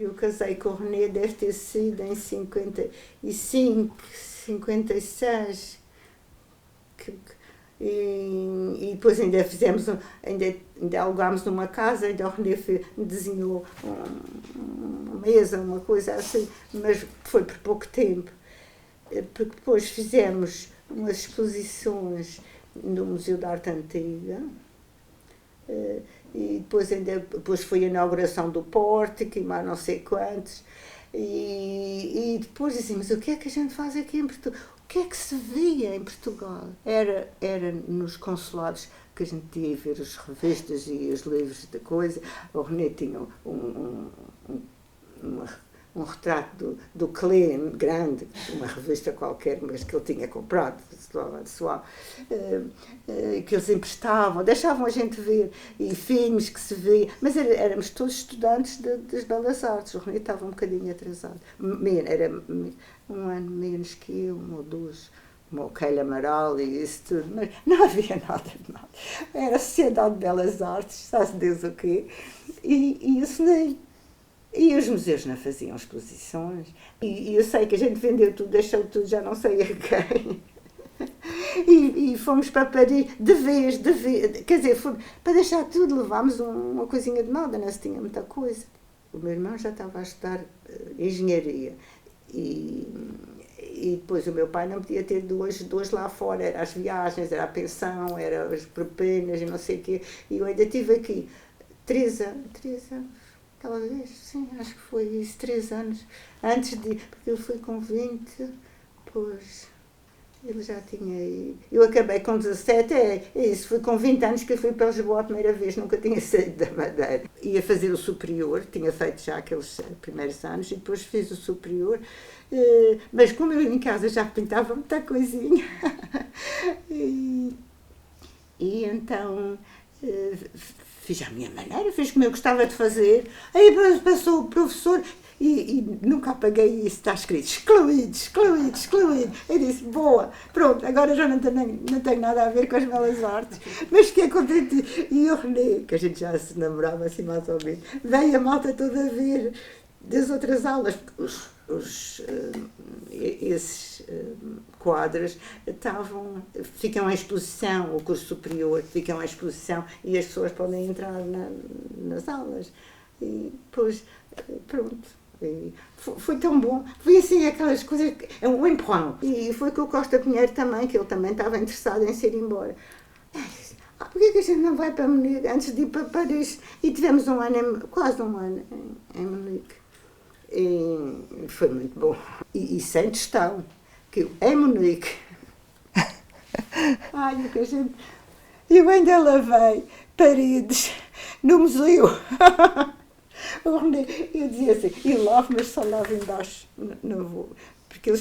Eu casei com o René, deve ter sido em 55, 56. E depois ainda fizemos, ainda alugámos numa casa, ainda o René desenhou uma mesa, uma coisa assim, mas foi por pouco tempo. Porque depois fizemos umas exposições no Museu da Arte Antiga, e depois foi a inauguração do pórtico e mais não sei quantos, e depois dizíamos, o que é que a gente faz aqui em Portugal? O que é que se via em Portugal? Era nos consulados que a gente ia ver as revistas e os livros da coisa. O René tinha um retrato do Klein, grande, uma revista qualquer, mas que ele tinha comprado, que eles emprestavam, deixavam a gente ver, e filmes que se via, mas éramos todos estudantes das Belas Artes. O René estava um bocadinho atrasado, era um ano menos que eu, um ou dois, como o Keila Amaral e isso tudo, mas não havia nada de mal. Era a Sociedade de Belas Artes, sabe Deus o quê, e isso nem... E os museus não faziam exposições. E eu sei que a gente vendeu tudo, deixou tudo, já não sei a quem. E fomos para Paris de vez. Quer dizer, para deixar tudo, levámos uma coisinha de moda, não se tinha muita coisa. O meu irmão já estava a estudar engenharia. E depois o meu pai não podia ter dois lá fora. Era as viagens, era a pensão, era as propinas e não sei o quê. E eu ainda estive aqui 3 anos. Aquela vez, sim, acho que foi isso, 3 anos, antes de, porque eu fui com 20, pois, ele já tinha, eu acabei com 17, isso, fui com 20 anos que eu fui para Lisboa a primeira vez, nunca tinha saído da Madeira. Ia fazer o superior, tinha feito já aqueles primeiros anos, e depois fiz o superior, mas como eu em casa já pintava muita coisinha, e então... fiz à minha maneira, fiz como eu gostava de fazer. Aí passou o professor e nunca apaguei isso, está escrito excluído. Eu disse, boa, pronto, agora já não tenho nada a ver com as Belas Artes, mas fiquei contente. E o René, que a gente já se namorava assim mais ou menos, veio a malta toda a ver das outras aulas, esses quadros ficam em exposição, o curso superior ficam em exposição e as pessoas podem entrar nas aulas. E depois, pronto, foi tão bom. Foi assim aquelas coisas, um empurrão. E foi com o Costa Pinheiro também, que ele também estava interessado em se ir embora. Porquê que a gente não vai para Munique antes de ir para Paris? E tivemos quase um ano em Munique. E foi muito bom. E sem tostão, que em Munique, o que a gente... Eu ainda lavei paredes no museu. Eu dizia assim, e lavo, mas só lavo embaixo, não vou. Porque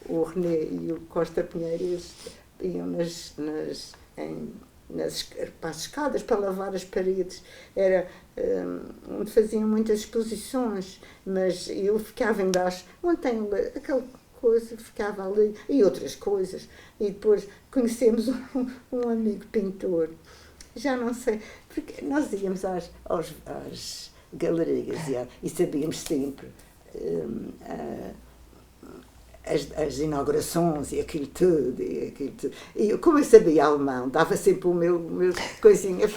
o René e o Costa Pinheiro, eles iam para as escadas para lavar as paredes, era onde faziam muitas exposições, mas eu ficava embaixo, onde tem aquela coisa, ficava ali, e outras coisas, e depois conhecemos um amigo pintor, já não sei, porque nós íamos às galerias e sabíamos sempre as inaugurações e aquilo tudo. E como eu sabia alemão, dava sempre o meu coisinha.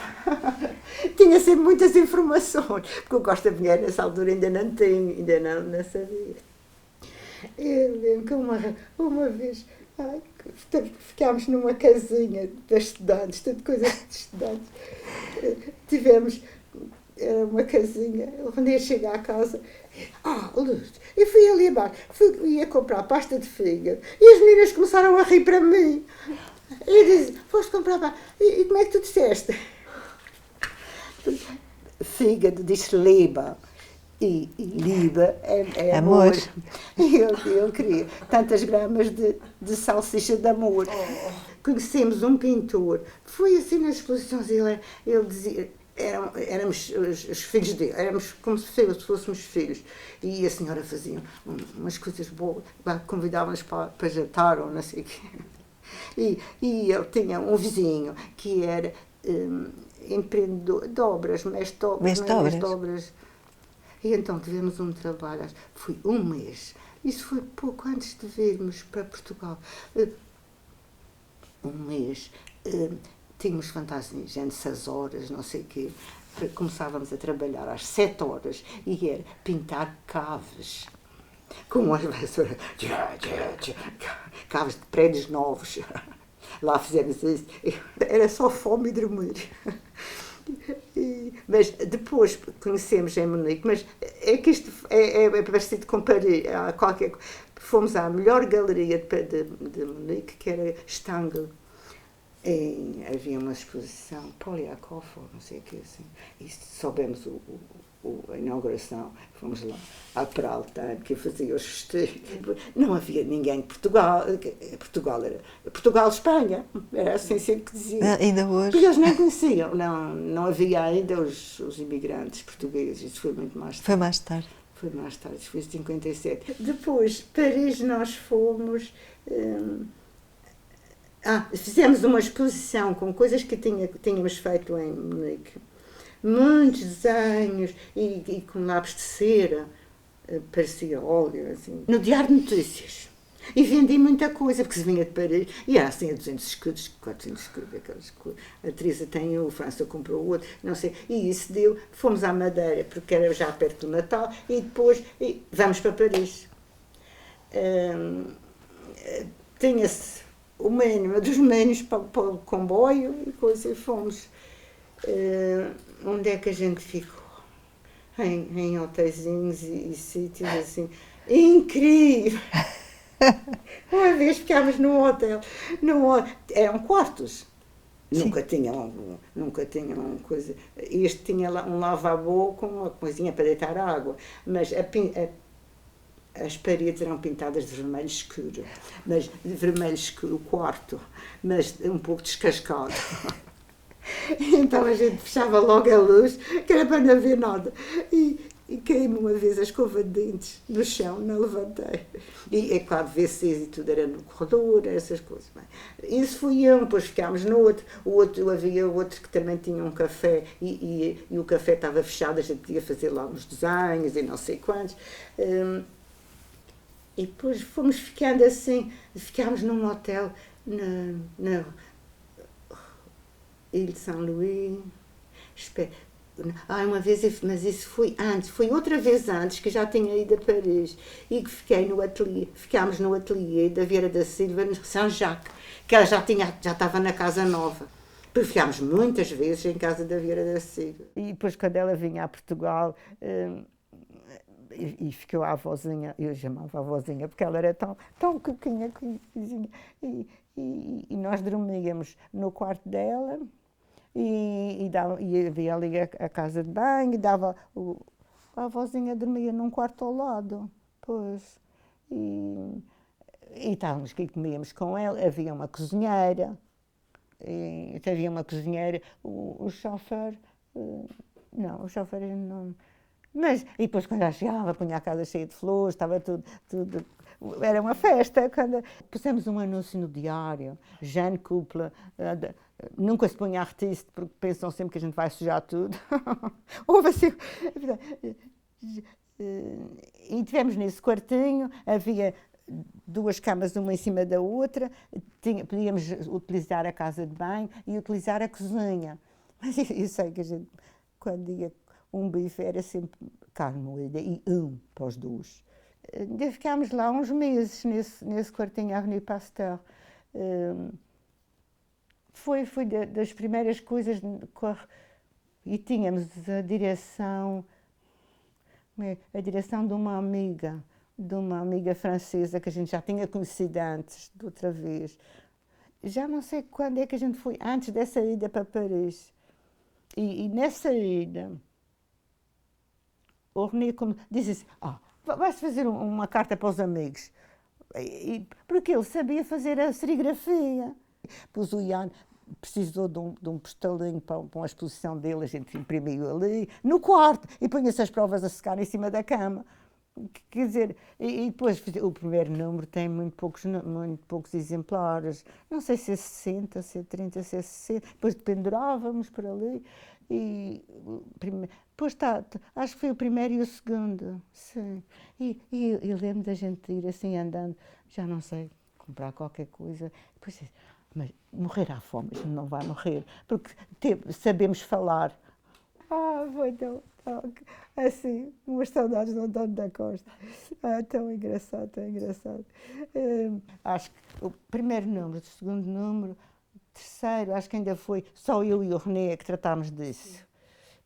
Tinha sempre muitas informações, porque o Costa Pinheiro nessa altura ainda não sabia. Eu lembro que uma vez ficámos numa casinha de estudantes, tudo coisas de estudantes. Tivemos uma casinha, o René chega à casa, Lourdes, eu fui ali abaixo, ia comprar pasta de fígado, e as meninas começaram a rir para mim. Eu disse, foste comprar pasta, e como é que tu disseste? Fígado disse Leber, e Liebe é amor. E ele queria tantas gramas de salsicha de amor. Conhecemos um pintor, foi assim nas exposições, ele dizia... Éramos os filhos dele, éramos como se fôssemos filhos, e a senhora fazia umas coisas boas, convidava-nos para jantar ou não sei o quê. E ele tinha um vizinho que era empreendedor de obras, mestre de obras. E então tivemos um trabalho, foi um mês. Isso foi pouco antes de virmos para Portugal. Um mês. Tínhamos fantasias antes as horas, não sei o quê. Começávamos a trabalhar às 7 horas e era pintar caves. Com as vassouras. Caves de prédios novos. Lá fizemos isso. Era só fome e dormir. Mas depois conhecemos em Munique, mas é que isto é parecido com Paris. Fomos à melhor galeria de Munique, que era Stangl. Havia uma exposição, Poliakov, não sei o que assim, e soubemos a inauguração, fomos lá à Peralta, que fazia os festejos. Não havia ninguém de Portugal, Portugal-Espanha, era assim sempre que dizia. Ainda hoje? Porque eles nem conheciam, não havia ainda os imigrantes portugueses, isso foi muito mais tarde. Foi mais tarde. Foi mais tarde, isso foi em 57. Depois, Paris, nós fomos... fizemos uma exposição com coisas que tínhamos feito em Munique. Muitos desenhos e com lápis de cera, parecia óleo, assim. No Diário de Notícias. E vendi muita coisa, porque se vinha de Paris, e era assim a 200 escudos, 400 escudos, aquelas coisas. A Teresa tem um, a França comprou outro, não sei. E isso deu, fomos à Madeira, porque era já perto do Natal, e depois vamos para Paris. Tinha-se dos meninos para o comboio e coisa, e fomos. Onde é que a gente ficou? Em hotéisinhos e sítios assim. Incrível! Uma vez ficámos num hotel. Eram quartos. Nunca tinham coisa. Este tinha um lavabo com uma coisinha para deitar água, mas as paredes eram pintadas de vermelho escuro, mas de vermelho escuro o quarto, mas um pouco descascado. Então a gente fechava logo a luz, que era para não ver nada. E caí-me uma vez a escova de dentes no chão, não levantei. E é claro, VCs e tudo era no corredor, essas coisas. Bem, isso fui eu, depois ficámos no outro. Havia outro que também tinha um café e o café estava fechado, a gente podia fazer lá uns desenhos e não sei quantos. E depois fomos ficando assim, ficámos num hotel na Ilha de São Luís. Uma vez, mas isso foi outra vez antes, que já tinha ido a Paris, e que ficámos no ateliê da Vieira da Silva, no Saint-Jacques, que ela já estava na casa nova. Porque ficámos muitas vezes em casa da Vieira da Silva. E depois, quando ela vinha a Portugal, e ficou a avózinha, eu chamava a avózinha, porque ela era tão coquinha, e nós dormíamos no quarto dela, e havia ali a casa de banho, a avózinha dormia num quarto ao lado, pois, e estávamos aqui, comíamos com ela, havia uma cozinheira, o chofer, não, o chofer não... Mas, e depois quando ela chegava, punha a casa cheia de flores, estava tudo, era uma festa. Pusemos um anúncio no diário, Jeanne Couple, nunca se punha artista, porque pensam sempre que a gente vai sujar tudo. Houve assim, e tivemos nesse quartinho, havia 2 camas, uma em cima da outra, podíamos utilizar a casa de banho e utilizar a cozinha. Mas eu sei que a gente, quando ia um bife, era sempre carne moída e para os 2. Ficámos lá uns meses nesse quartinho à Avenue Pasteur. Foi das primeiras coisas, e tínhamos a direção de uma amiga francesa que a gente já tinha conhecido antes, de outra vez. Já não sei quando é que a gente foi, antes dessa ida para Paris. E nessa ida, o René disse assim, vais fazer uma carta para os amigos. Porque ele sabia fazer a serigrafia. Pois o Ian precisou de um postalinho para uma exposição dele, a gente imprimiu ali, no quarto, e punha-se as provas a secar em cima da cama. Quer dizer, e depois o primeiro número tem muito poucos exemplares. Não sei se é 60, se é 30, se é 60. Depois pendurávamos por ali. E depois acho que foi o primeiro e o segundo. Sim. E eu lembro da gente ir assim andando, já não sei, comprar qualquer coisa. Depois, mas morrer à fome, a gente não vai morrer, porque sabemos falar. Foi tão, assim, umas saudades do António da Costa. Tão engraçado, tão engraçado. Acho que o primeiro número, o segundo número, o terceiro, acho que ainda foi só eu e o René que tratámos disso. Sim.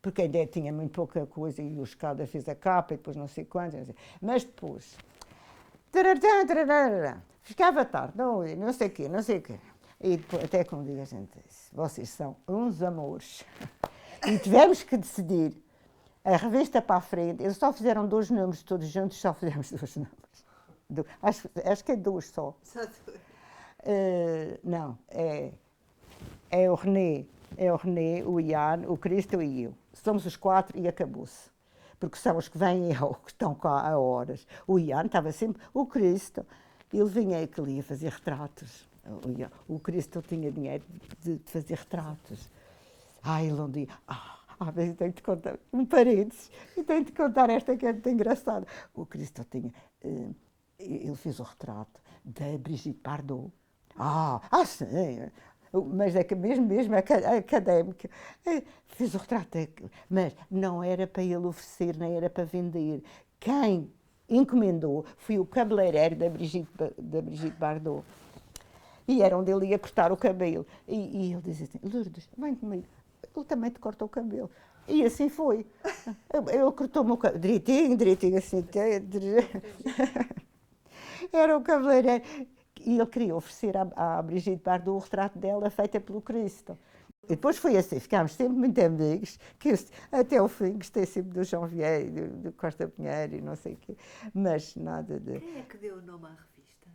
Porque ainda tinha muito pouca coisa e o Escada fez a capa e depois não sei quantos. Mas depois, ficava tarde, não sei o quê, não sei o quê. E depois, até que um dia a gente disse, vocês são uns amores. E tivemos que decidir a revista para a frente. Eles só fizeram 2 números, todos juntos só fizemos 2 números. Acho que é 2 só. Só 2? Não, é o René, o Ian, o Cristo e eu. Somos os 4 e acabou-se. Porque são os que vêm ou que estão cá há horas. O Ian estava sempre, o Cristo, ele vinha que ele ia fazer retratos. O Cristo tinha dinheiro de fazer retratos. Ele um dia, mas tenho de te contar, um parênteses, e tenho de te contar esta que é muito engraçada. O Cristo tinha, ele fez o retrato da Brigitte Bardot. Sim, mas é que mesmo académica. Fez o retrato, mas não era para ele oferecer, nem era para vender. Quem encomendou foi o cabeleireiro da Brigitte Bardot. E era onde ele ia cortar o cabelo. E ele dizia assim, Lourdes, vem comigo. Ele também te corta o cabelo. E assim foi. Ele cortou-me o cabelo, direitinho, assim. Era o cabeleireiro. E ele queria oferecer à Brigitte Bardot o retrato dela feita pelo Cristo. E depois foi assim, ficámos sempre muito amigos, que até ao fim gostei sempre do João Vieira, do Costa Pinheiro e não sei o quê. Mas nada de... Quem é que deu o nome à revista?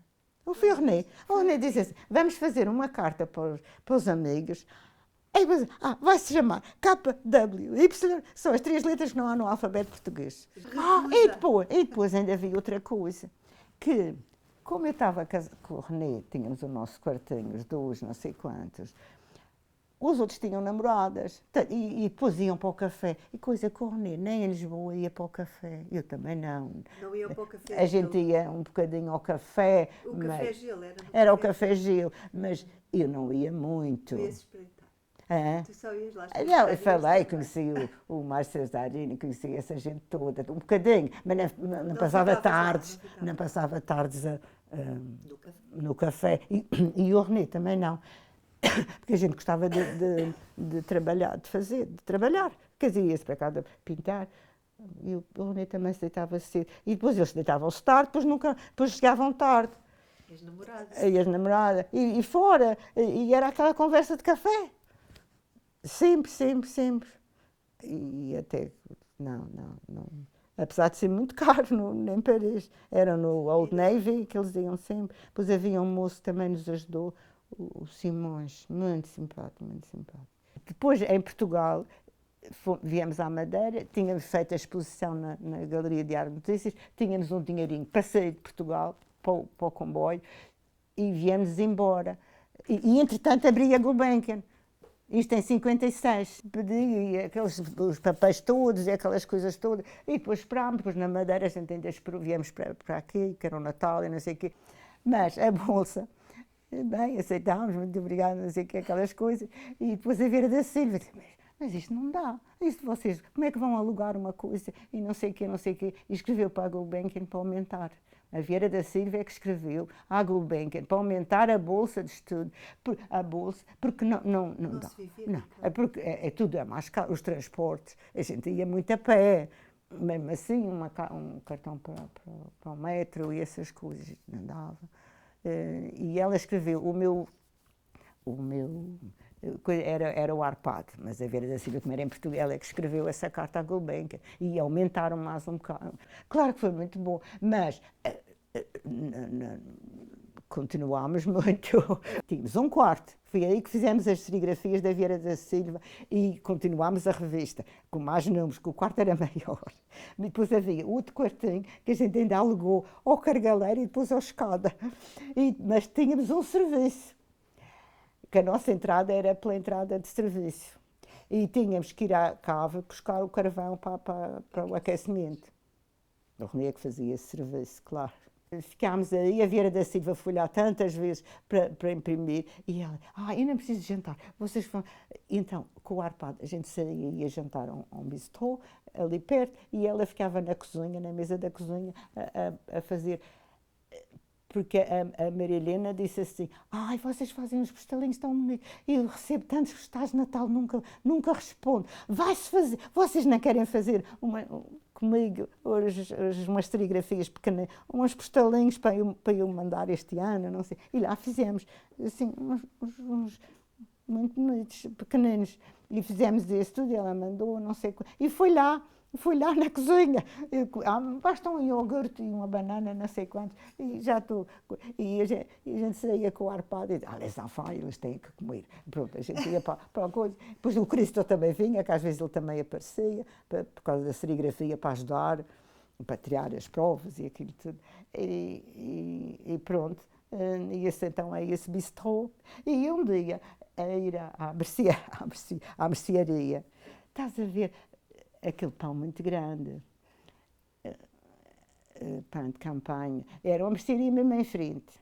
O René. O René disse assim, vamos fazer uma carta para os amigos. Vai-se chamar KWY, são as 3 letras que não há no alfabeto português. E depois ainda havia outra coisa, que como eu estava com o René, tínhamos o nosso quartinho, os 2, não sei quantos, os outros tinham namoradas e depois iam para o café. E coisa com o René, nem em Lisboa ia para o café. Eu também não. Não ia para o café? A gente ia um bocadinho ao café. O café Gil era? Era o café Gil, mas eu não ia muito. Tu ias espreitar? Tu só ias lá espreitar? Não, eu falei, conheci o Márcio Cesarini, conheci essa gente toda, um bocadinho, mas não passava tardes, não passava tardes no café. E o René também não. Porque a gente gostava de trabalhar, de trabalhar. Quer dizer, ia-se para casa pintar. E o René também se deitava cedo. E depois eles deitavam-se tarde, depois chegavam tarde. E as namoradas? E as namoradas. E fora. E era aquela conversa de café. Sempre. E até... Não. Apesar de ser muito caro, em Paris. Era no Old Navy que eles iam sempre. Depois havia um moço que também nos ajudou, o Simões, muito simpático. Depois, em Portugal, viemos à Madeira, tínhamos feito a exposição na Galeria de Arte e Notícias, tínhamos um dinheirinho para sair de Portugal, para o comboio, e viemos embora. E entretanto, abri a Gulbenkian. Isto em 56. Pedi os papéis todos e aquelas coisas todas. E depois esperámos, depois na Madeira a gente ainda viemos para aqui, que era o Natal e não sei o quê. Mas a bolsa... Bem, aceitámos, muito obrigada, não sei o que, aquelas coisas. E depois a Vera da Silva disse, mas isto não dá. Isto vocês, como é que vão alugar uma coisa e não sei o quê. E escreveu para a Gulbenkian para aumentar. A Vera da Silva é que escreveu à Gulbenkian para aumentar a bolsa de estudo. Porque não dá. Não, porque tudo é mais caro, os transportes. A gente ia muito a pé. Mesmo assim, um cartão para o metro e essas coisas, não dava. E ela escreveu, o meu era o Arpad, mas a Vera da Silva, como era em Portugal, ela é que escreveu essa carta à Gulbenkian e aumentaram mais um bocado. Claro que foi muito bom, mas continuámos muito. Tínhamos um quarto. Foi aí que fizemos as serigrafias da Vieira da Silva e continuámos a revista, com mais números, que o quarto era maior. Depois havia outro quartinho que a gente ainda alugou ao cargaleiro e depois à escada. Mas tínhamos um serviço, que a nossa entrada era pela entrada de serviço. E tínhamos que ir à cave buscar o carvão para o aquecimento. O René que fazia esse serviço, claro. Ficámos aí, a Vieira da Silva foi lá tantas vezes para imprimir, e ela, eu não preciso jantar, vocês vão... Então, com o Arpado, a gente saía e ia jantar a um bistrô, ali perto, e ela ficava na cozinha, na mesa da cozinha, a fazer... Porque a Maria Helena disse assim, vocês fazem uns postelinhos tão bonitos, eu recebo tantos postais de Natal, nunca respondo, vai-se fazer, vocês não querem fazer comigo umas serigrafias pequenas, uns postelinhos para eu mandar este ano, não sei, e lá fizemos, assim, uns muito bonitos, pequeninos, e fizemos isso tudo, ela mandou, não sei, e foi lá na cozinha, basta um iogurte e uma banana, não sei quantos, e já estou. E a gente saía com o Arpado e dizia, les enfants, eles têm que comer. Pronto, a gente ia para a coisa. Depois o Cristo também vinha, que às vezes ele também aparecia, por causa da serigrafia, para ajudar, para tirar as provas e aquilo tudo. E pronto, e então é esse bistrô. E um dia, a ir à mercearia, estás a ver, aquele pão muito grande, pão de campanha, era uma mercearia mesmo em frente.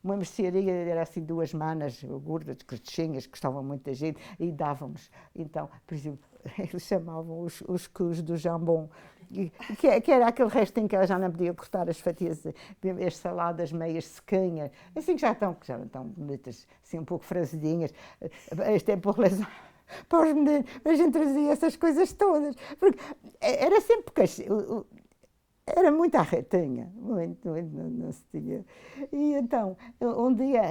Uma mercearia, era assim 2 manas gordas, crestinhas, que gostavam muito da gente, e dávamos, então, por exemplo, eles chamavam os cus do jambon, que era aquele restinho que ela já não podia cortar as fatias, as saladas meias sequinhas, assim que já estão bonitas, assim um pouco franzidinhas, este é por lesão. Para os meninos, a gente trazia essas coisas todas, porque era sempre era muito arretinha, muito, não se tinha. E então, um dia,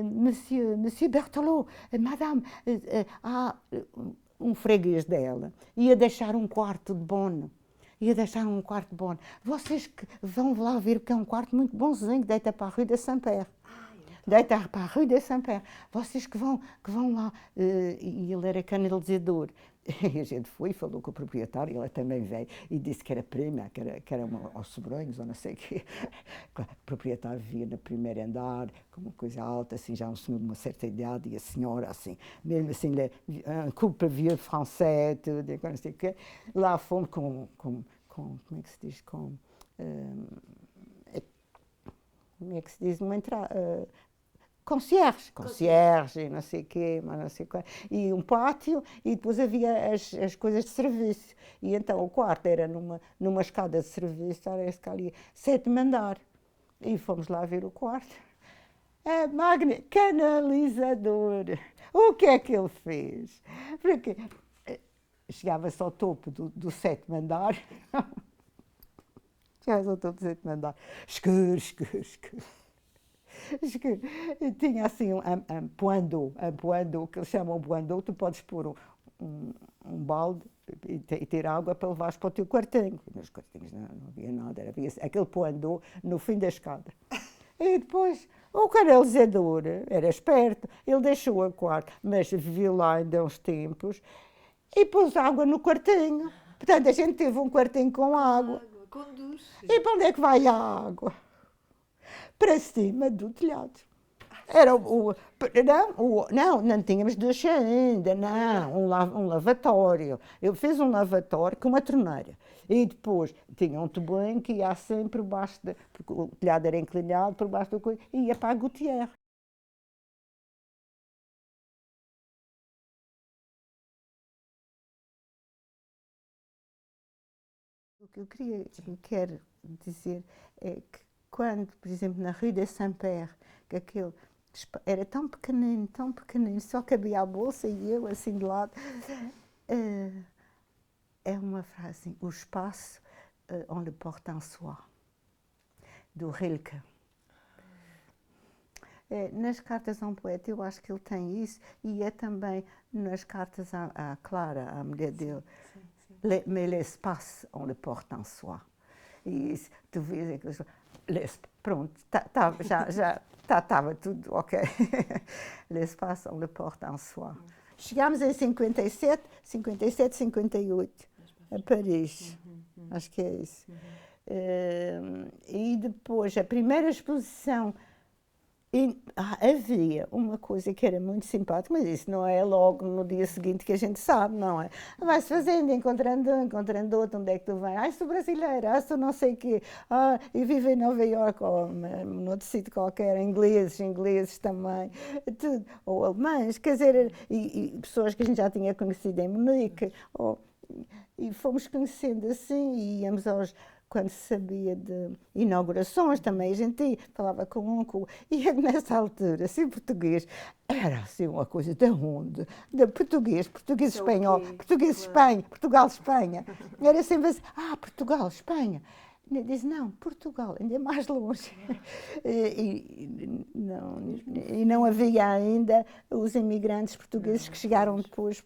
Monsieur Berthelot, Madame, um freguês dela, ia deixar um quarto de bono. Vocês que vão lá ver, porque é um quarto muito bonzinho, deita para a Rue de Saint-Père. Deita para a Rue de Saint-Père. Vocês que vão lá. E ele era canalizador. E a gente foi, falou com o proprietário, ele também veio, e disse que era prima, que era aos sobrinhos, ou não sei o quê. O proprietário vivia no primeiro andar, com uma coisa alta, assim, já um senhor de uma certa idade, e a senhora, assim, mesmo assim, um couple vieux français, tudo, e não sei o quê. Lá fomos com como é que se diz, como é que se diz, uma entrada... concierge, não sei o quê, mas não sei qual. E um pátio, e depois havia as coisas de serviço. E então o quarto era numa escada de serviço, era esse que ali, 7º andar. E fomos lá ver o quarto. Canalizador. O que é que ele fez? Porque chegava-se ao topo do 7º andar. Chegava-se ao topo do 7º andar. Escuro. Tinha assim um point d'eau, que eles chamam point d'eau, tu podes pôr um balde e ter água para levares para o teu quartinho. Nos quartinhos não havia nada, havia aquele point d'eau no fim da escada. E depois, o canalizador era esperto, ele deixou a quarto, mas viveu lá ainda uns tempos e pôs água no quartinho. Portanto, a gente teve um quartinho com água. Com duche. E para onde é que vai a água? Para cima do telhado. Não tínhamos ducha ainda, não, um lavatório. Eu fiz um lavatório com uma torneira. E depois tinha um tubinho que ia assim por baixo, porque o telhado era inclinado, por baixo do coisa, e ia para a gouttière. O que eu quero dizer é que quando, por exemplo, na Rue de Saint-Père, que aquele era tão pequenino, só cabia a bolsa e eu assim de lado, é uma frase assim, o espaço, on le porte en soi, do Rilke. Nas cartas a um poeta, eu acho que ele tem isso, e é também nas cartas à Clara, à mulher dele. Mais l'espace, on le porte en soi. E isso, tu vês aqueles... Pronto, já estava tudo ok. L'espace, on le porte en soi. Chegámos em 57, 58, a Paris. Acho que é isso. E depois, a primeira exposição, havia uma coisa que era muito simpática, mas isso não é logo no dia seguinte que a gente sabe, não é? Vai-se fazendo, encontrando um, encontrando outro, onde é que tu vens? Sou brasileira, sou não sei o quê. E vivo em Nova Iorque, ou noutro sítio qualquer, ingleses também, tudo. Ou alemães, quer dizer, e pessoas que a gente já tinha conhecido em Munique. E fomos conhecendo assim, e íamos quando se sabia de inaugurações também, a gente falava com um, e nessa altura, assim, português, era assim uma coisa de onde? De português-espanhol, português-Espanha, Portugal-Espanha. Era sempre assim, Portugal, Espanha. E diz, não, Portugal, ainda é mais longe. E não havia ainda os imigrantes portugueses que chegaram depois,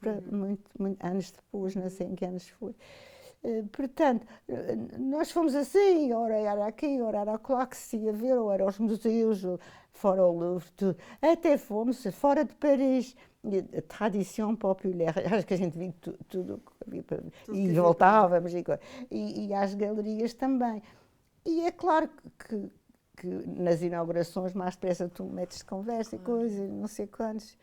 anos depois, não sei em que anos foi. Portanto, nós fomos assim, ora era aqui, ora era acolá que se ia ver, ou era aos museus, fora o Louvre, tudo. Até fomos fora de Paris, a tradição popular, acho que a gente via tudo e voltávamos, e às galerias também. E é claro que nas inaugurações mais depressa tu metes de conversa e coisas, não sei quantos.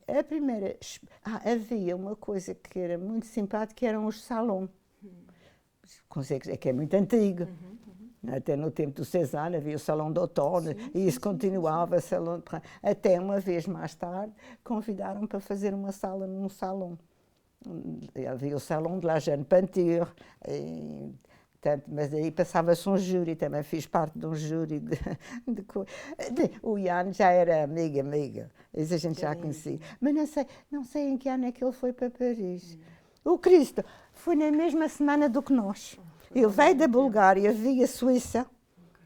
A primeira, havia uma coisa que era muito simpática, que eram os salões. Que é muito antigo. Até no tempo do Cézanne havia o Salão de Outono, e isso continuava, até uma vez mais tarde convidaram para fazer uma sala num salão. Havia o Salão de la Jeune Peinture, mas aí passava-se um júri, também fiz parte de um júri o Jan já era amiga, isso a gente já conhecia. Mas não sei em que ano é que ele foi para Paris. O Cristo foi na mesma semana do que nós. Ele veio da Bulgária, via Suíça,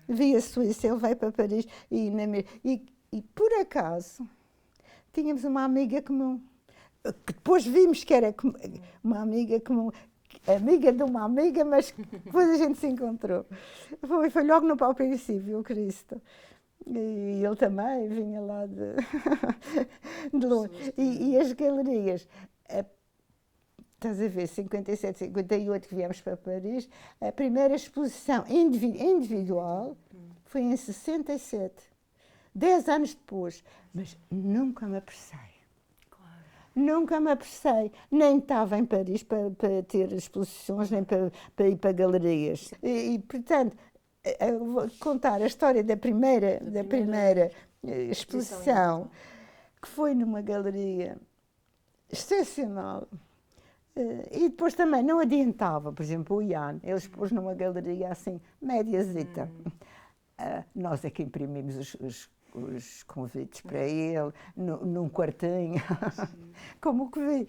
ele veio para Paris e por acaso tínhamos uma amiga comum, que depois vimos que era uma amiga comum, amiga de uma amiga, mas depois a gente se encontrou. Foi logo no Pau Princípio, o Cristo. E ele também vinha lá de longe. E as galerias, estás a ver, 57, 58 que viemos para Paris, a primeira exposição individual foi em 67, 10 anos depois, mas nunca me apressei. Nunca me apressei, nem estava em Paris para ter exposições, nem para ir para galerias. Portanto, vou contar a história da primeira exposição, que foi numa galeria excepcional. E depois também não adiantava, por exemplo, o Jan, ele expôs numa galeria assim, médiazita. Nós é que imprimimos os convites para ele, num quartinho, como que vi.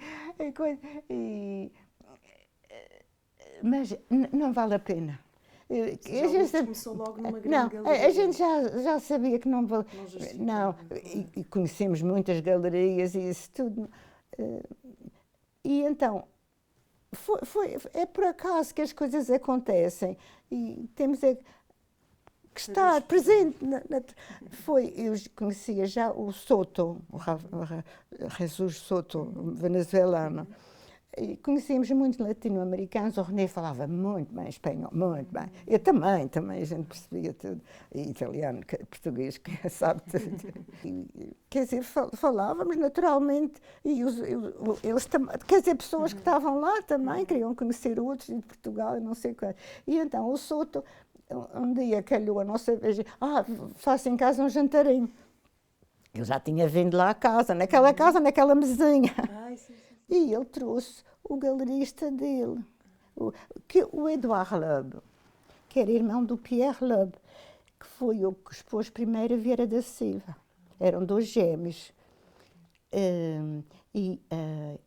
Mas não vale a pena. A gente começou logo numa grande galeria. A gente já sabia que não vale. Não, e conhecemos muitas galerias e isso tudo. E então, é por acaso que as coisas acontecem e temos que estar presente. Eu conhecia já o Soto, o Jesus Soto, venezuelano. E conhecíamos muitos latino-americanos, o René falava muito bem espanhol, muito bem. Eu também, a gente percebia tudo. E italiano, português, que sabe tudo. Quer dizer, falávamos naturalmente, e eles também, quer dizer, pessoas que estavam lá também queriam conhecer outros de Portugal e não sei o que. E então o Soto, um dia calhou a nossa vez, faço em casa um jantarinho. Eu já tinha vindo lá à casa, naquela mesinha. E ele trouxe o galerista dele, o Edouard Loeb, que era irmão do Pierre Loeb, que foi o que expôs primeiro a Vieira da Silva. Eram 2 gêmeos.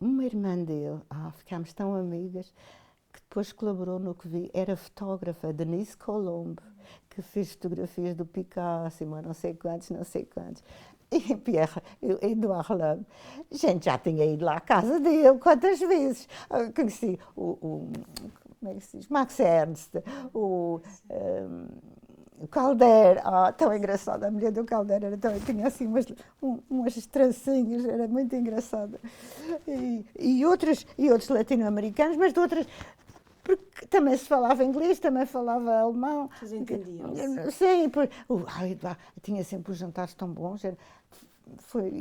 Uma irmã dele, ficámos tão amigas, que depois colaborou no que vi, era fotógrafa, a Denise Colombo, que fez fotografias do Picasso, mas não sei quantos. E Pierre, Edouard Loeb, a gente já tinha ido lá à casa dele, quantas vezes? Conheci como é que se diz? Max Ernst, O Calder, tão engraçada, a mulher do Calder era tinha assim umas trancinhas, era muito engraçada. E outros latino-americanos, mas de outras, porque também se falava inglês, também falava alemão. Vocês entendiam? Sim, tinha sempre os jantares tão bons, e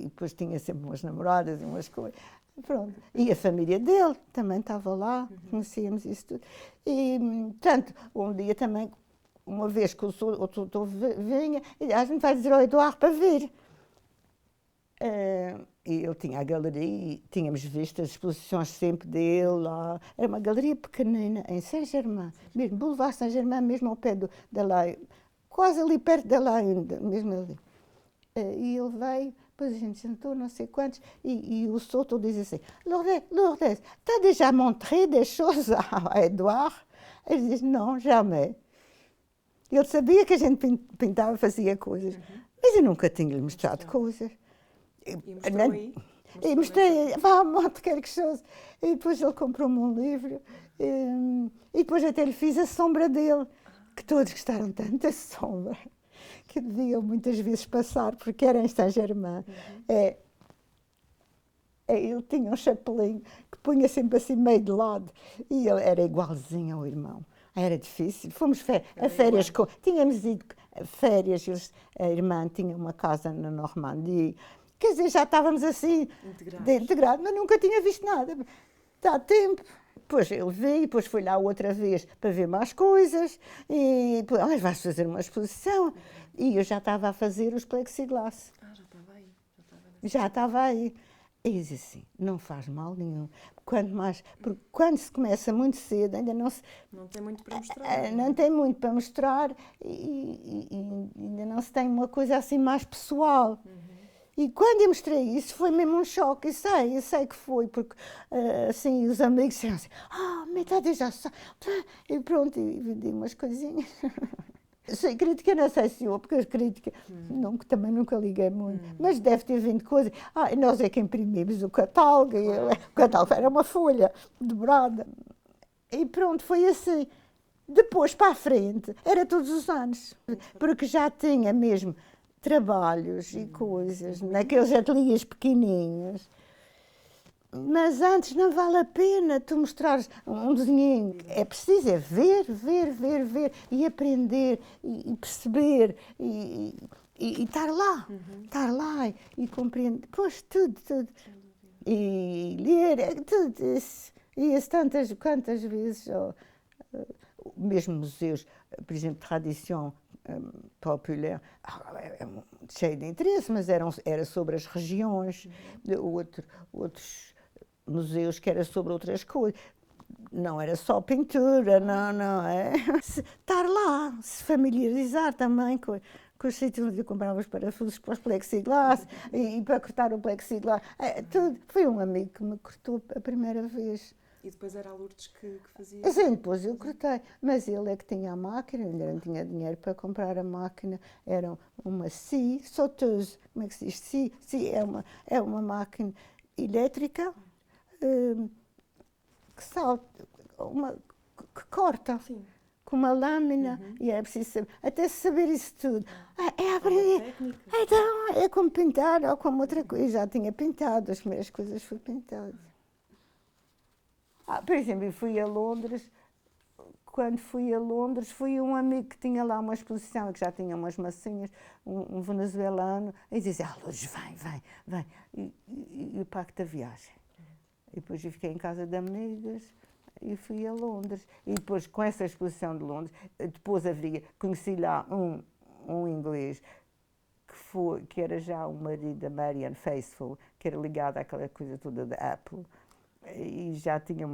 depois tinha sempre umas namoradas e umas coisas. Pronto. E a família dele também estava lá, conhecíamos isso tudo. E, portanto, um dia também, uma vez que o doutor vinha, a gente vai dizer ao Eduardo para vir. E ele tinha a galeria, e tínhamos visto as exposições sempre dele lá. Era uma galeria pequenina, em Saint-Germain, mesmo, Boulevard Saint-Germain, mesmo ao pé da Lei, quase ali perto da Lei, mesmo ali. E ele veio, depois a gente sentou, não sei quantos, e o Soto dizia assim, Lourdes, tu as déjà montré des choses à Edouard? Ele disse, não, jamais. Ele sabia que a gente pintava, fazia coisas, mas eu nunca tinha-lhe mostrado coisas. E mostrei, montre quelque chose. E depois ele comprou-me um livro, e depois até lhe fiz a sombra dele, que todos gostaram tanto da sombra, que deviam muitas vezes passar, porque era em Saint-Germain. Ele tinha um chapelinho que punha sempre assim meio de lado, e ele era igualzinho ao irmão. Era difícil. Fomos a férias, tínhamos ido a férias, a irmã tinha uma casa na Normandie, quer dizer, já estávamos assim, integrados, mas nunca tinha visto nada. Dá tempo. Depois ele veio, depois foi lá outra vez para ver mais coisas, e depois, vais fazer uma exposição. E eu já estava a fazer os plexiglass. Já estava aí. Já estava aí. E disse assim, não faz mal nenhum. Porque quando se começa muito cedo, ainda não se... Não tem muito para mostrar. Não tem muito para mostrar e ainda não se tem uma coisa assim mais pessoal. E quando eu mostrei isso, foi mesmo um choque. Eu sei que foi, porque assim, os amigos disseram assim, metade já sabe. E pronto, e vendi umas coisinhas. Sei, crítica não sei se porque as críticas também nunca liguei muito, mas deve ter vindo coisa. Nós é que imprimimos o catálogo, o catálogo era uma folha dobrada. E pronto, foi assim. Depois, para a frente, era todos os anos, porque já tinha mesmo trabalhos e coisas, naqueles ateliês pequenininhos. Mas antes não vale a pena tu mostrares um desenho. É preciso ver e aprender e perceber e estar lá. Estar lá e compreender. Pois, tudo. E ler, tudo isso. E quantas vezes, mesmo museus, por exemplo, tradição popular, cheio de interesse, mas era sobre as regiões, outros museus que era sobre outras coisas. Não era só pintura, não é? Estar lá, se familiarizar também com os sítios onde eu comprava os parafusos para os plexiglass e para cortar o plexiglass. Tudo. Foi um amigo que me cortou a primeira vez. E depois era a Lourdes que fazia? Sim, depois eu cortei. Mas ele é que tinha a máquina, ainda não tinha dinheiro para comprar a máquina. Era uma scie sauteuse. Como é que se diz? Scie é uma máquina elétrica que salta, que corta. Sim. Com uma lâmina, e é preciso até saber isso tudo. É aprender. Então, é como pintar ou como outra coisa. Eu já tinha pintado, as primeiras coisas fui pintado. Por exemplo, eu fui a Londres. Quando fui a Londres, fui um amigo que tinha lá uma exposição, que já tinha umas massinhas, um venezuelano, e dizia, Lourdes, vem. E o pacto da viagem. E depois eu fiquei em casa de amigas e fui a Londres. E depois, com essa exposição de Londres, depois conheci lá um inglês que era já o marido da Marianne Faithfull, que era ligado àquela coisa toda da Apple. E já tinha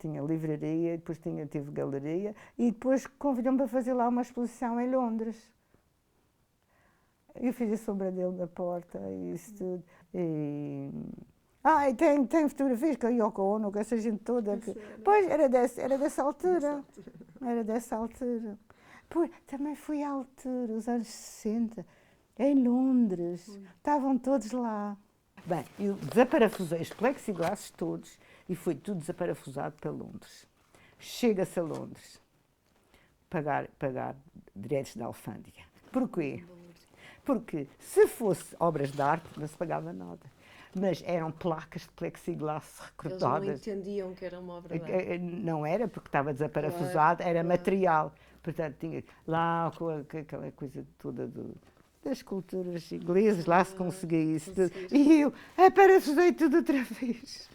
tinha livraria, depois tive galeria, e depois convidou-me para fazer lá uma exposição em Londres. Eu fiz a sombra dele na porta e isso tudo. E tem fotografias com a Yoko Ono, com essa gente toda. Pois, era dessa altura. Era dessa altura. Pois, também fui à altura, os anos 60, em Londres. Estavam todos lá. Bem, eu desaparafusei os plexiglasses todos e foi tudo desaparafusado para Londres. Chega-se a Londres. pagar direitos da alfândega. Porquê? Porque se fosse obras de arte, não se pagava nada. Mas eram placas de plexiglass Eles não recortadas. entendiam que era uma obra de arte. Não era, porque estava desaparafusado, era material. Portanto, tinha lá aquela coisa toda das culturas inglesas, lá se conseguia isso tudo. E eu aparafusei tudo outra vez.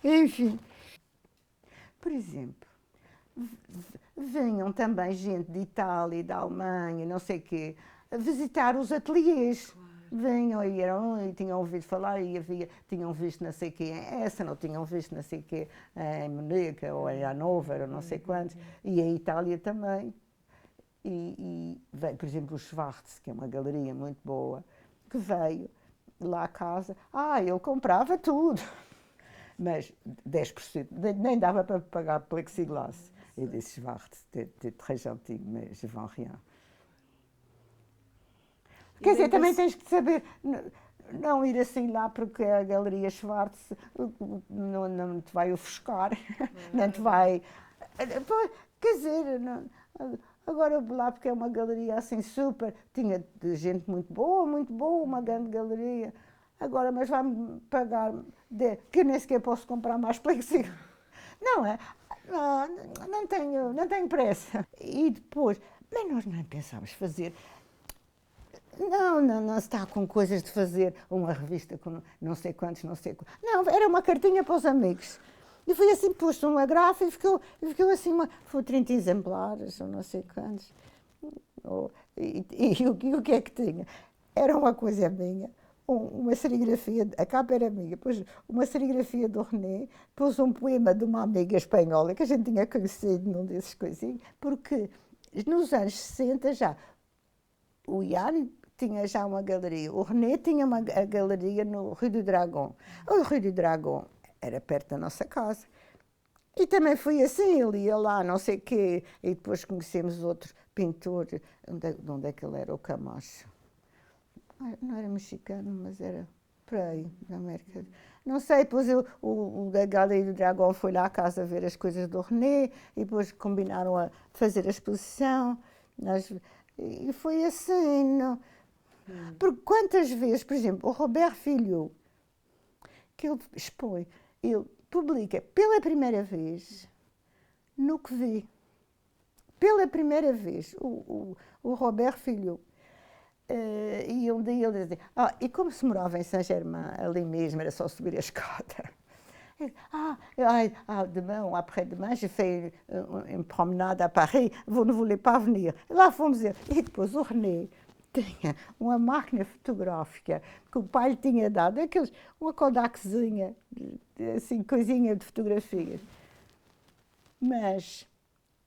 Enfim. Por exemplo, vinham também gente de Itália e da Alemanha, não sei o quê, a visitar os ateliês. Claro. Vinham e tinham ouvido falar tinham visto não sei o quê em Essen, ou tinham visto não sei o quê em Munique, ou em Hannover, ou não sei quantos, e em Itália também. E veio, por exemplo, o Schwartz, que é uma galeria muito boa, que veio lá à casa. Ele comprava tudo, mas 10%, nem dava para pagar plexiglass. Eu disse, Schwartz, c'est très gentil, mais je vends rien. Quer dizer, também tens que saber não ir assim lá, porque a Galeria Schwartz não te vai ofuscar, não te vai... Quer dizer, agora lá, porque é uma galeria assim super, tinha gente muito boa, uma grande galeria. Agora, mas vai-me pagar, que eu nem sequer posso comprar mais plexiglass. Não é? Não tenho pressa. E depois, mas nós não pensámos fazer... Não se está com coisas de fazer uma revista com não sei quantos. Não, era uma cartinha para os amigos. E foi assim, posto uma grafa e ficou assim, foi 30 exemplares, ou não sei quantos. E o que é que tinha? Era uma coisa minha, uma serigrafia, a capa era minha, depois uma serigrafia do René, depois um poema de uma amiga espanhola que a gente tinha conhecido num desses coisinhos, porque nos anos 60 já, o Ian tinha já uma galeria, o René tinha a galeria no Rio do Dragão. O Rio do Dragão era perto da nossa casa. E também foi assim, ele ia lá, não sei o quê, e depois conhecemos outro pintor, de onde é que ele era, o Camacho. Não era mexicano, mas era por aí, na América. Não sei, depois o da Galeria do Dragão foi lá à casa ver as coisas do René, e depois combinaram a fazer a exposição. E foi assim, não. Porque quantas vezes, por exemplo, o Robert Filho, que ele expõe, ele publica pela primeira vez no que vi. Pela primeira vez, o Robert Filho. E um dia ele dizia, e como se morava em Saint-Germain, ali mesmo, era só subir a escada. Demain ou après-demain, j'ai fait une promenade à Paris, vous ne voulez pas venir. Lá fomos ver. E depois o René tinha uma máquina fotográfica que o pai lhe tinha dado, uma Kodakzinha, assim, coisinha de fotografias. Mas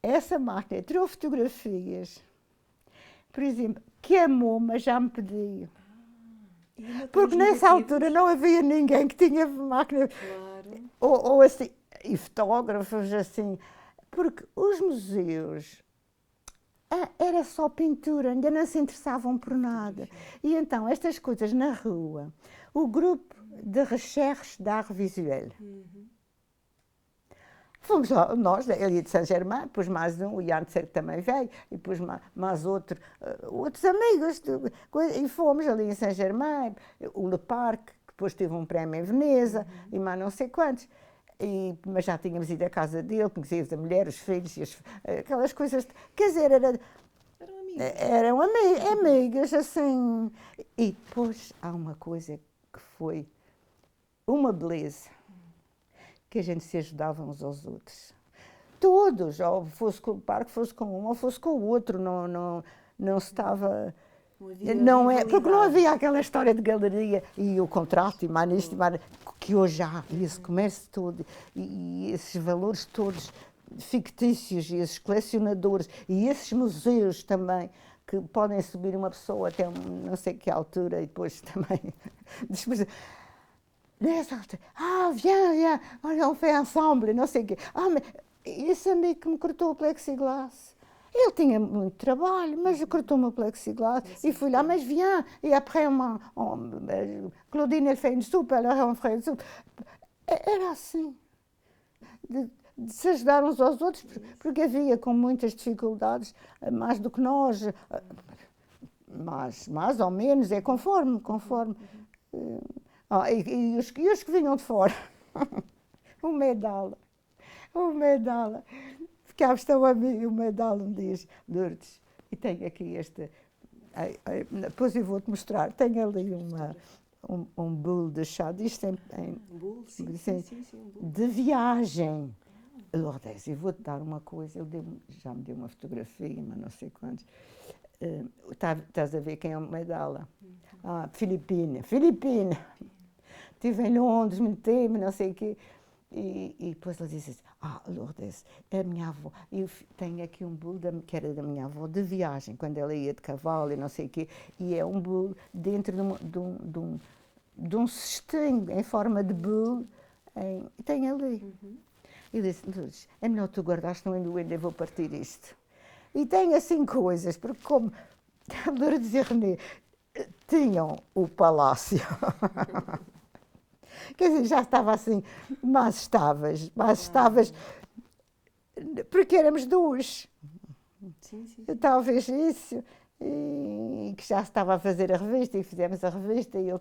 essa máquina tirou fotografias, por exemplo, que amou, mas já me pediu. Porque nessa altura não havia ninguém que tinha máquina. Claro. Ou assim, e fotógrafos assim, porque os museus era só pintura, ainda não se interessavam por nada. E então, estas coisas na rua, o grupo de recherche d'art visuel. Fomos nós, ele de Saint-Germain, depois mais um, o Ian que também veio, e depois mais outros amigos, e fomos ali em Saint-Germain, o Le Parc, que depois teve um prémio em Veneza, e mais não sei quantos. Mas já tínhamos ido à casa dele, conhecíamos a mulher, os filhos, aquelas coisas. Quer dizer, eram amigas, assim. E depois há uma coisa que foi uma beleza, que a gente se ajudava uns aos outros. Todos, ou fosse com o parque, fosse com um, ou fosse com o outro, não se estava... Não é, porque não havia aquela história de galeria e o contrato e mais nisto, que hoje há, esse comércio todo e esses valores todos fictícios e esses colecionadores e esses museus também que podem subir uma pessoa até não sei que altura e depois também... Nessa altura, viens, on fait ensemble, não sei o quê. Mas esse amigo que me cortou o plexiglass, ele tinha muito trabalho, mas cortou-me o plexiglass e fui lá, mas viens. E après, Claudine, elle fait une soupe, alors on ferait une soupe. Era assim. de se ajudar uns aos outros, porque havia com muitas dificuldades, mais do que nós, mais ou menos, é conforme. E os que vinham de fora, o Medala, cá estão a mim, o Medala me diz, Lourdes, e tenho aqui este, depois eu vou-te mostrar, tenho ali um bolo de chá, disto Um bolo, sim, um bolo. de viagem. Lourdes, eu vou-te dar uma coisa, já me deu uma fotografia, mas não sei quantos. Estás a ver quem é o Medala? Filipina. Estive em Londres, muito tempo, não sei o quê. E depois ela disse assim, Lourdes, é a minha avó. Eu tenho aqui um bolo que era da minha avó, de viagem, quando ela ia de cavalo e não sei o quê. E é um bolo dentro de um cestinho, em forma de bolo. Tem ali. Eu disse, Lourdes, é melhor tu guardares, senão ainda vou partir isto. E tem assim coisas, porque como Lourdes e René tinham o palácio, quer dizer, já estava assim, mais estáveis, porque éramos duas. Sim. Talvez isso, e que já estava a fazer a revista, e fizemos a revista, e ele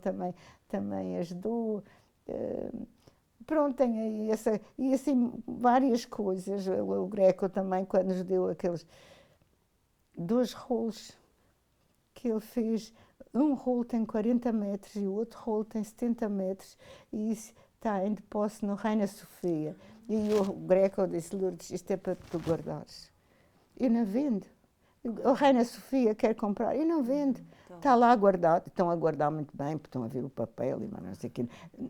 também ajudou. Pronto, tem aí e assim várias coisas. O Greco também, quando nos deu aqueles 2 rolos que ele fez, um rolo tem 40 metros e o outro rolo tem 70 metros, e isso está em depósito no Reina Sofia. E o Greco disse, Lourdes, isto é para tu guardares. Eu não vendo. A Reina Sofia quer comprar, eu não vendo. Está lá guardado, estão a guardar muito bem, porque estão a ver o papel e não sei o quê.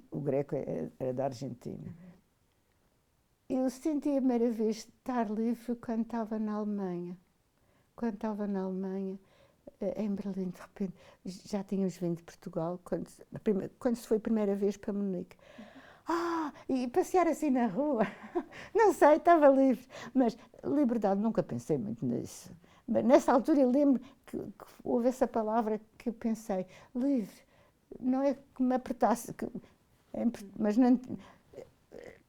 O Greco era da Argentina. Eu senti a primeira vez estar livre quando estava na Alemanha. Em Berlim, de repente, já tínhamos vindo de Portugal, quando se foi a primeira vez para Munique. E passear assim na rua, não sei, estava livre. Mas liberdade, nunca pensei muito nisso. Mas nessa altura eu lembro que houve essa palavra que eu pensei, livre, não é que me apertasse, mas não,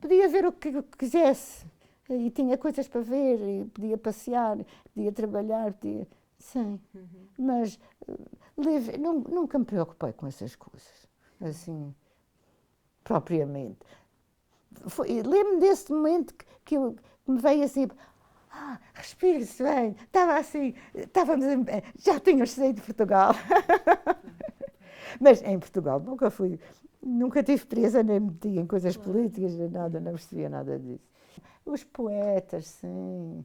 podia ver o que quisesse, e tinha coisas para ver, e podia passear, podia trabalhar, sim, mas livre, nunca me preocupei com essas coisas, assim, propriamente. Lembro-me desse momento que me veio assim, respire-se bem, já tínhamos saído de Portugal. Mas em Portugal nunca tive presa, nem meti em coisas políticas, nem nada, não percebia nada disso. Os poetas, sim,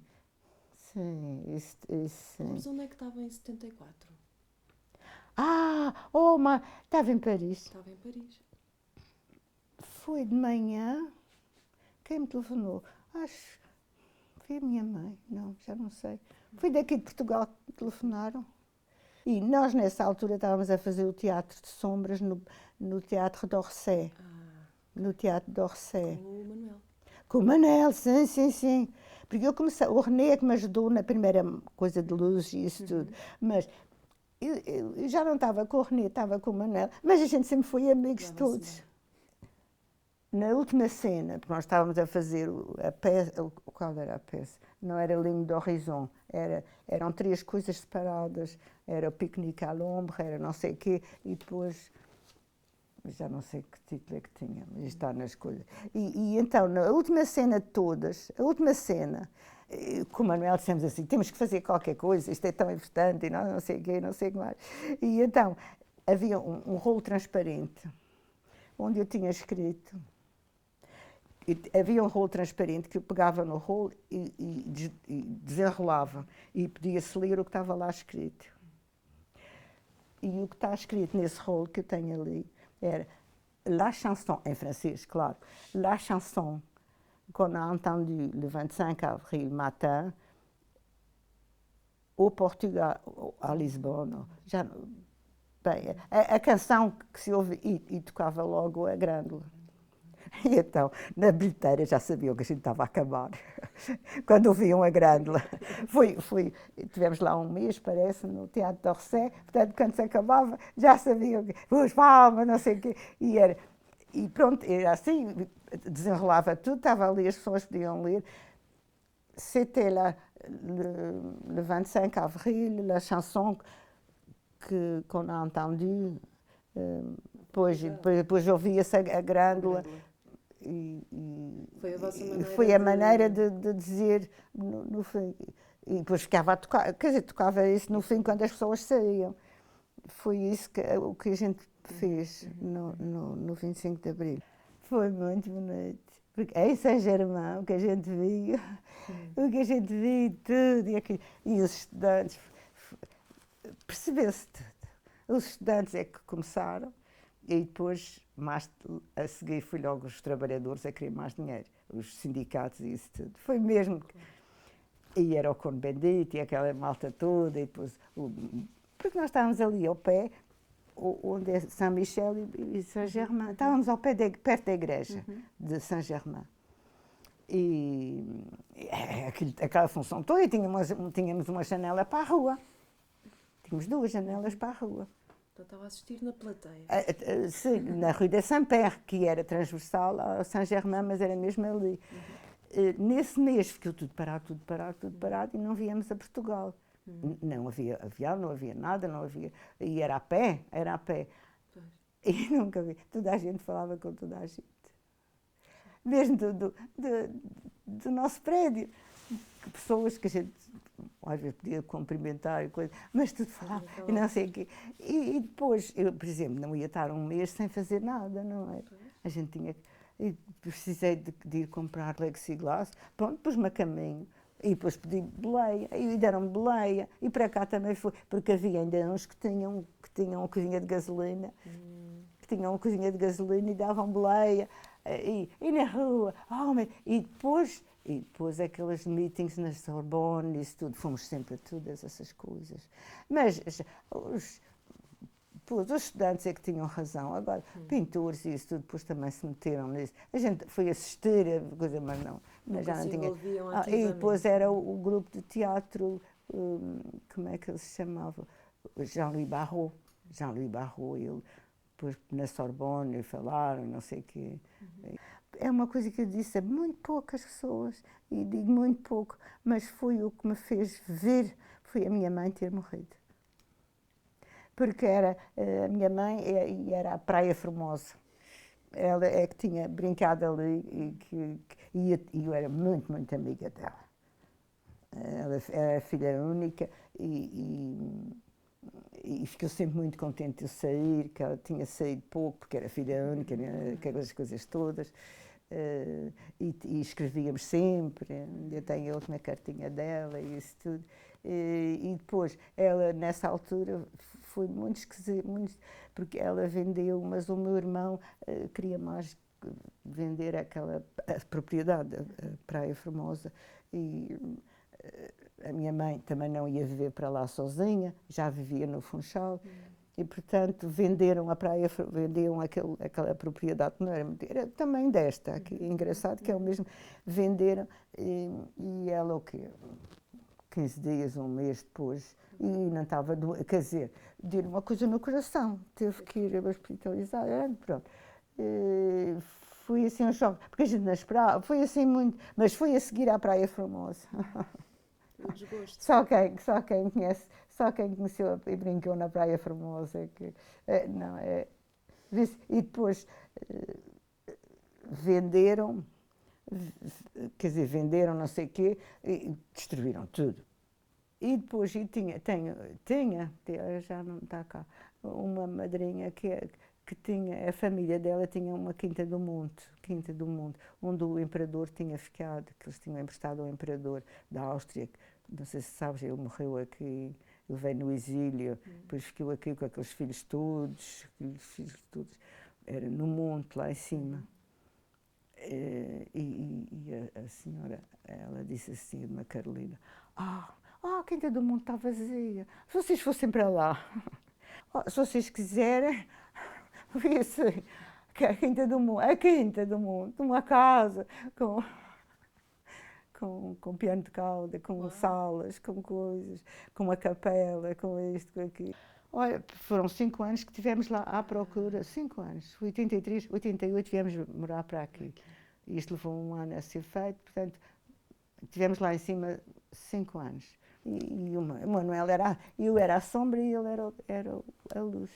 isso sim. Mas onde é que estava em 74? Estava em Paris. Estava em Paris. Foi de manhã, quem me telefonou? Foi a minha mãe, não, já não sei. Foi daqui de Portugal que me telefonaram. E nós, nessa altura, estávamos a fazer o Teatro de Sombras no Teatro d'Orsay. No Teatro d'Orsay. Com o Manuel. Com o Manel, sim. Porque eu comecei, o René é que me ajudou na primeira coisa de luz e isso tudo. Mas eu já não estava com o René, estava com o Manel. Mas a gente sempre foi amigos todos. Na última cena, porque nós estávamos a fazer a peça, qual era a peça? Não era Ligne d'Horizon, eram 3 coisas separadas, era o Piquenique à l'ombre, era não sei o quê, e depois, já não sei que título é que tinha, mas está nas coisas. E então, na última cena de todas, com o Manuel dissemos assim, temos que fazer qualquer coisa, isto é tão importante, e não sei o quê, não sei o que mais. E então, havia um rolo transparente, onde eu tinha escrito. Havia um rolo transparente que eu pegava no rolo e desenrolava, e podia-se ler o que estava lá escrito. E o que está escrito nesse rolo que eu tenho ali era la chanson, em francês, claro, la chanson qu'on a entendue le 25 avril matin au Portugal, à Lisbonne. Bem, a canção que se ouve e tocava logo a grândola. E então, na bilheteira já sabiam que a gente estava a acabar, quando ouviam a grândola. Tivemos lá um mês, parece, no Teatro d'Orsay, portanto, quando se acabava, já sabiam que, palmas, não sei o quê, E pronto, era assim, desenrolava tudo, estava ali, as pessoas podiam ler. C'était le 25 avril, la chanson qu'on a entendue. Depois ouvia-se a grândola. Foi a vossa maneira foi a maneira de dizer no fim. E depois ficava a tocar, quer dizer, tocava isso no fim quando as pessoas saíam. Foi isso o que a gente fez no 25 de Abril. Foi muito bonito. Porque em Saint-Germain, o que a gente via, tudo, e os estudantes, percebeu-se tudo. Os estudantes é que começaram, e depois, mais a seguir, foi logo os trabalhadores a querer mais dinheiro, os sindicatos e isso tudo. Foi mesmo. E era o Cohn-Bendit e aquela malta toda, e depois. Porque nós estávamos ali ao pé, onde é Saint-Michel e Saint-Germain. Estávamos ao pé, perto da igreja de Saint-Germain. E aquela função toda, e tínhamos uma janela para a rua. Tínhamos 2 janelas para a rua. Então estava a assistir na plateia. Sim, na Rue de Saint-Père, que era transversal a Saint-Germain, mas era mesmo ali. Nesse mês ficou tudo parado, e não viemos a Portugal. Não havia avião, não havia nada, não havia. E era a pé. Pois. E nunca vi. Toda a gente falava com toda a gente. Mesmo do nosso prédio. Pessoas que a gente às vezes podia cumprimentar e coisa, mas tudo falava e não sei o quê. E depois, eu, por exemplo, não ia estar um mês sem fazer nada, não é? A gente tinha. E precisei de ir comprar Lexiglass, pronto, pus-me a caminho. E depois pedi boleia, e deram-me boleia. E para cá também foi, porque havia ainda uns que tinham uma cozinha de gasolina, e davam boleia. E na rua, e depois aqueles meetings na Sorbonne, isso tudo, fomos sempre a todas essas coisas. Mas os estudantes é que tinham razão. Agora, pintores e isso tudo, depois também se meteram nisso. A gente foi assistir a coisa, mas não. Mas já não tinha. E depois era o grupo de teatro, como é que ele se chamava? Jean-Louis Barrault. Ele, depois na Sorbonne falaram, não sei o quê. É uma coisa que eu disse a muito poucas pessoas, e digo muito pouco, mas foi o que me fez ver, foi a minha mãe ter morrido. Porque era a minha mãe e era a Praia Formosa. Ela é que tinha brincado ali e eu era muito, muito amiga dela. Ela era filha única e ficou sempre muito contente de eu sair, que ela tinha saído pouco, porque era filha única, aquelas coisas todas. E escrevíamos sempre, eu tenho a última cartinha dela e isso tudo. E depois, ela nessa altura foi muito esquisito, porque ela vendeu, mas o meu irmão queria mais vender a propriedade, a Praia Formosa, e a minha mãe também não ia viver para lá sozinha, já vivia no Funchal. E, portanto, venderam a praia, aquela propriedade, não era também desta, aqui, engraçado que é o mesmo, venderam, e ela o quê? 15 dias, um mês depois, e não estava, quer dizer, deu uma coisa no coração, teve que ir hospitalizar, pronto. Foi assim um choque, porque a gente não esperava, foi assim muito, mas foi a seguir à Praia Formosa. O desgosto. Só quem conhece, só quem conheceu e brincou na Praia Formosa. E depois venderam, quer dizer, venderam não sei o quê, e destruíram tudo. E depois tinha, já não está cá, uma madrinha que tinha, a família dela tinha uma quinta do monte, onde o imperador tinha ficado, que eles tinham emprestado ao imperador da Áustria, não sei se sabes, ele morreu aqui, ele veio no exílio, depois ficou aqui com aqueles filhos todos, era no monte lá em cima. E a senhora, ela disse assim, uma Carolina, a quinta do monte está vazia, se vocês fossem para lá, se vocês quiserem, vê-se a quinta do monte, uma casa com piano de cauda, com salas, com coisas, com uma capela, com isto, com aquilo. Olha, foram 5 anos que tivemos lá à procura, 5 anos, 83, 88 viemos morar para aqui. Isto levou um ano a ser feito, portanto, tivemos lá em cima 5 anos. E o Manuel eu era a sombra e ele era a luz.